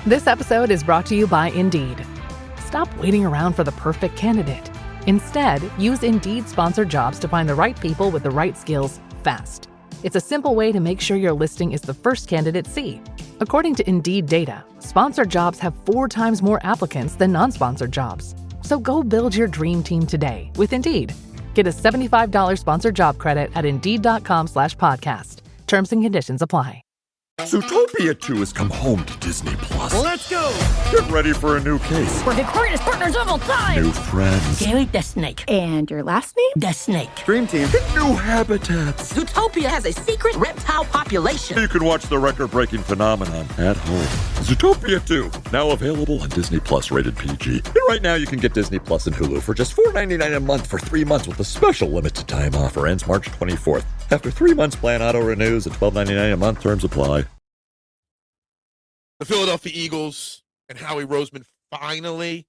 This episode is brought to you by Indeed. Stop waiting around for the perfect candidate. Instead, use Indeed sponsored jobs to find the right people with the right skills fast. It's a simple way to make sure your listing is the first candidates see. According to Indeed data, sponsored jobs have 4 times more applicants than non-sponsored jobs. So go build your dream team today with Indeed. Get a $75 sponsored job credit at Indeed.com/podcast. Terms and conditions apply. Zootopia 2 has come home to Disney+. Let's go! Get ready for a new case. We're the greatest partners of all time! New friends. Gary the Snake. And your last name? The Snake. Dream Team. New habitats. Zootopia has a secret reptile population. You can watch the record-breaking phenomenon at home. Zootopia 2, now available on Disney+, rated PG. And right now you can get Disney Plus and Hulu for just $4.99 a month for 3 months with a special limited time offer. Ends March 24th. After 3 months, plan auto-renews at $12.99 a month. Terms apply. The Philadelphia Eagles and Howie Roseman finally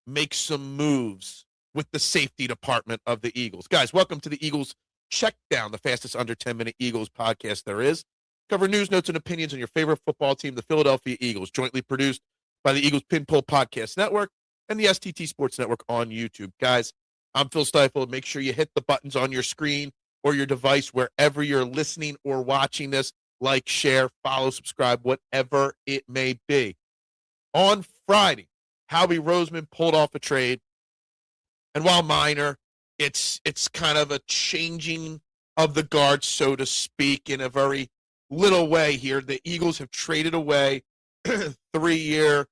make some moves with the safety department of the Eagles. Guys, welcome to the Eagles Checkdown, the fastest under 10-minute Eagles podcast there is. Cover news, notes, and opinions on your favorite football team, the Philadelphia Eagles, jointly produced by the Eagles Pin Pull Podcast Network and the STT Sports Network on YouTube. Guys, I'm Phil Stiefel. Make sure you hit the buttons on your screen or your device wherever you're listening or watching this. Like, share, follow, subscribe, whatever it may be. On Friday, Howie Roseman pulled off a trade. And while minor, it's kind of a changing of the guard, so to speak, in a very little way here. The Eagles have traded away 3-year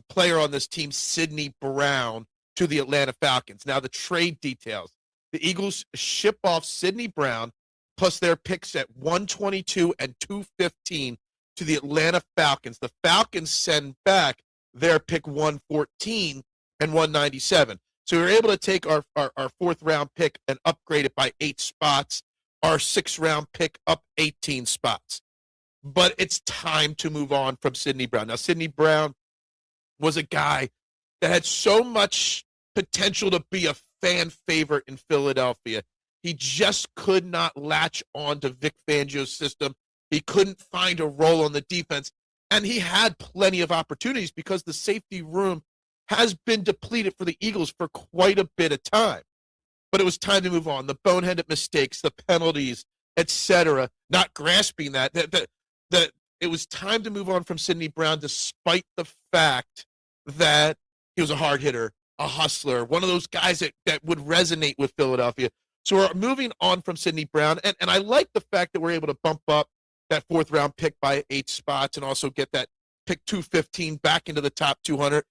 player on this team, Sidney Brown, to the Atlanta Falcons. Now, the trade details. The Eagles ship off Sidney Brown plus their picks at 122 and 215 to the Atlanta Falcons. The Falcons send back their pick 114 and 197. So we were able to take our 4th-round pick and upgrade it by 8 spots, our 6th-round pick up 18 spots. But it's time to move on from Sidney Brown. Now, Sidney Brown was a guy that had so much potential to be a fan favorite in Philadelphia. He just could not latch on to Vic Fangio's system. He couldn't find a role on the defense. And he had plenty of opportunities because the safety room has been depleted for the Eagles for quite a bit of time. But it was time to move on. The boneheaded mistakes, the penalties, etc., not grasping that it was time to move on from Sidney Brown despite the fact that he was a hard hitter, a hustler, one of those guys that would resonate with Philadelphia. So we're moving on from Sidney Brown, and I like the fact that we're able to bump up that 4th-round pick by 8 spots and also get that pick 215 back into the top 200.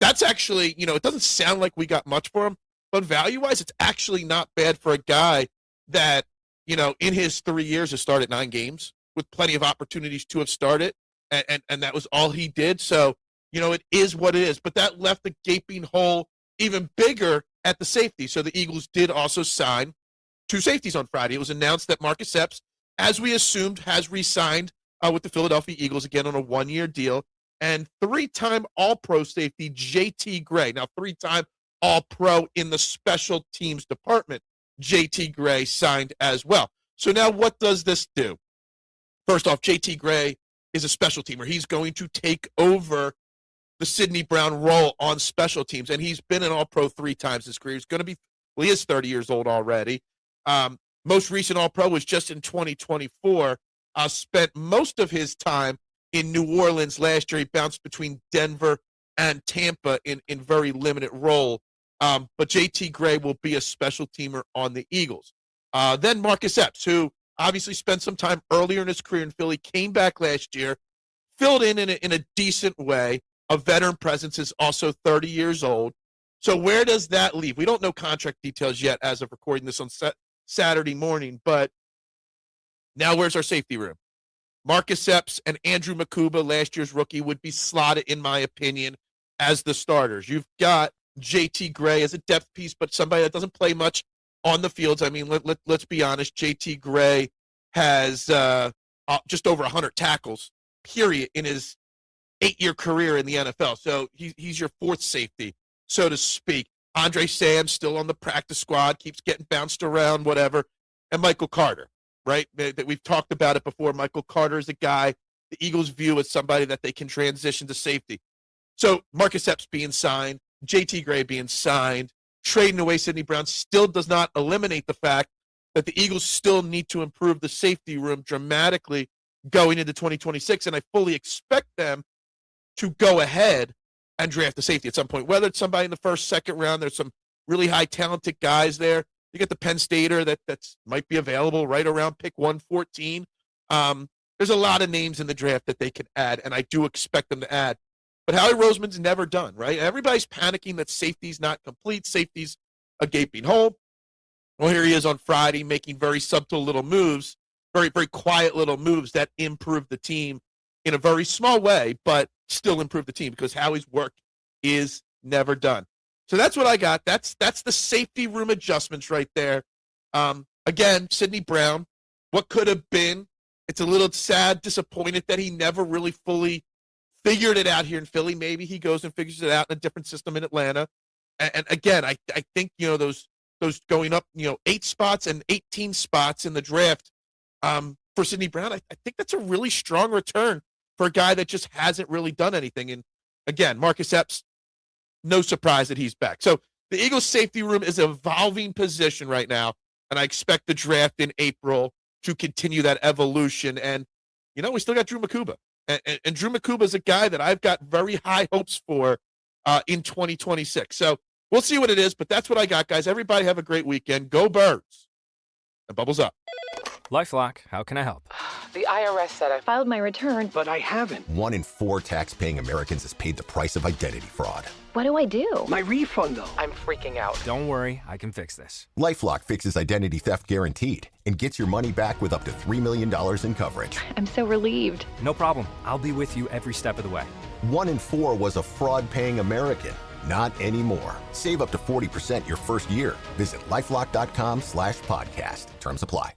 That's actually, it doesn't sound like we got much for him, but value-wise, it's actually not bad for a guy that, in his 3 years has started 9 games with plenty of opportunities to have started, and that was all he did. So, it is what it is. But that left the gaping hole even bigger at the safety. So the Eagles did also sign 2 safeties on Friday. It was announced that Marcus Epps, as we assumed, has re-signed with the Philadelphia Eagles again on a 1-year deal. And 3-time All-Pro safety J.T. Gray. Now, 3-time All-Pro in the special teams department, J.T. Gray signed as well. So now what does this do? First off, J.T. Gray is a special teamer. He's going to take over the Sidney Brown role on special teams, and he's been an All-Pro 3 times in his career. He's going to be, he is 30 years old already. Most recent All-Pro was just in 2024. Spent most of his time in New Orleans last year. He bounced between Denver and Tampa in very limited role. But J.T. Gray will be a special teamer on the Eagles. Then Marcus Epps, who obviously spent some time earlier in his career in Philly, came back last year, filled in a decent way. A veteran presence, is also 30 years old. So where does that leave? We don't know contract details yet as of recording this on Saturday morning, but now where's our safety room? Marcus Epps and Andrew Makuba, last year's rookie, would be slotted, in my opinion, as the starters. You've got J.T. Gray as a depth piece, but somebody that doesn't play much on the fields. I mean, let's be honest. J.T. Gray has just over 100 tackles, period, in his 8-year career in the NFL. So he's your 4th safety, so to speak. Andre Sam's still on the practice squad, keeps getting bounced around, whatever. And Michael Carter, right? That we've talked about it before. Michael Carter is a guy the Eagles view as somebody that they can transition to safety. So Marcus Epps being signed, JT Gray being signed, trading away Sidney Brown still does not eliminate the fact that the Eagles still need to improve the safety room dramatically going into 2026. And I fully expect them to go ahead and draft a safety at some point, whether it's somebody in the first, second round. There's some really high talented guys there. You get the Penn Stater that's might be available right around pick 114. There's a lot of names in the draft that they can add, and I do expect them to add. But Howie Roseman's never done, right? Everybody's panicking that safety's not complete. Safety's a gaping hole. Well, here he is on Friday making very subtle little moves, very, very quiet little moves that improve the team in a very small way, but still improve the team because Howie's work is never done. So that's what I got. That's the safety room adjustments right there. Again, Sidney Brown, what could have been. It's a little sad, disappointed that he never really fully figured it out here in Philly. Maybe he goes and figures it out in a different system in Atlanta. And again, I think, those going up, 8 spots and 18 spots in the draft for Sidney Brown, I think that's a really strong return for a guy that just hasn't really done anything. And again, Marcus Epps, no surprise that he's back. So the Eagles safety room is an evolving position right now, and I expect the draft in April to continue that evolution. And, we still got Drew Makuba. And Drew Makuba is a guy that I've got very high hopes for in 2026. So we'll see what it is, but that's what I got, guys. Everybody have a great weekend. Go Birds. And bubbles up. LifeLock, how can I help? The IRS said I filed my return, but I haven't. 1 in 4 tax-paying Americans has paid the price of identity fraud. What do I do? My refund, though. I'm freaking out. Don't worry, I can fix this. LifeLock fixes identity theft guaranteed and gets your money back with up to $3 million in coverage. I'm so relieved. No problem. I'll be with you every step of the way. 1 in 4 was a fraud-paying American. Not anymore. Save up to 40% your first year. Visit LifeLock.com/podcast. Terms apply.